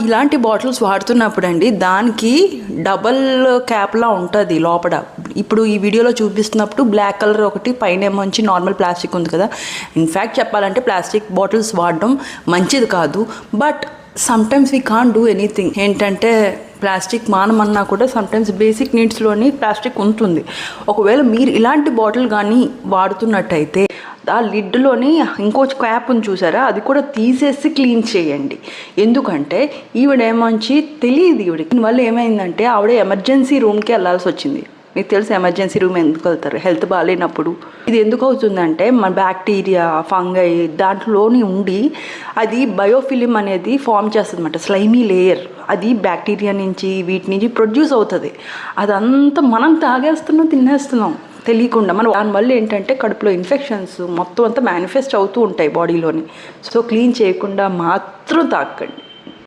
ఇలాంటి బాటిల్స్ వాడుతున్నప్పుడు అండి దానికి డబల్ క్యాప్లా ఉంటుంది లోపల. ఇప్పుడు ఈ వీడియోలో చూపిస్తున్నప్పుడు బ్లాక్ కలర్ ఒకటి, పైన ఏమొంచి నార్మల్ ప్లాస్టిక్ ఉంది కదా. ఇన్ఫ్యాక్ట్ చెప్పాలంటే ప్లాస్టిక్ బాటిల్స్ వాడడం మంచిది కాదు. But sometimes we can't do anything. ఏంటంటే ప్లాస్టిక్ మానమన్నా కూడా సమ్టైమ్స్ బేసిక్ నీడ్స్లోని ప్లాస్టిక్ ఉంటుంది. ఒకవేళ మీరు ఇలాంటి బాటిల్ కానీ వాడుతున్నట్టయితే ఆ లిడ్లోని ఇంకో క్యాప్ ఉంది చూసారా, అది కూడా తీసేసి క్లీన్ చేయండి. ఎందుకంటే ఈవిడేమొంచి తెలియదు ఈవిడికి. దీనివల్ల ఏమైందంటే ఆవిడ ఎమర్జెన్సీ రూమ్కి వెళ్ళాల్సి వచ్చింది. మీకు తెలుసు ఎమర్జెన్సీ రూమ్ ఎందుకు వెళ్తారు? హెల్త్ బాగాలేనప్పుడు. ఇది ఎందుకు అవుతుందంటే మన బ్యాక్టీరియా, ఫంగై దాంట్లోని ఉండి అది బయోఫిలిం అనేది ఫామ్ చేస్తుంది అన్నమాట, స్లైమీ లేయర్. అది బ్యాక్టీరియా నుంచి వీటి నుంచి ప్రొడ్యూస్ అవుతుంది. అదంతా మనం తాగేస్తున్నాం, తినేస్తున్నాం తెలియకుండా. మనం దానివల్ల ఏంటంటే కడుపులో ఇన్ఫెక్షన్స్ మొత్తం అంతా మేనిఫెస్ట్ అవుతూ ఉంటాయి బాడీలోని. సో క్లీన్ చేయకుండా మాత్రం తాకండి.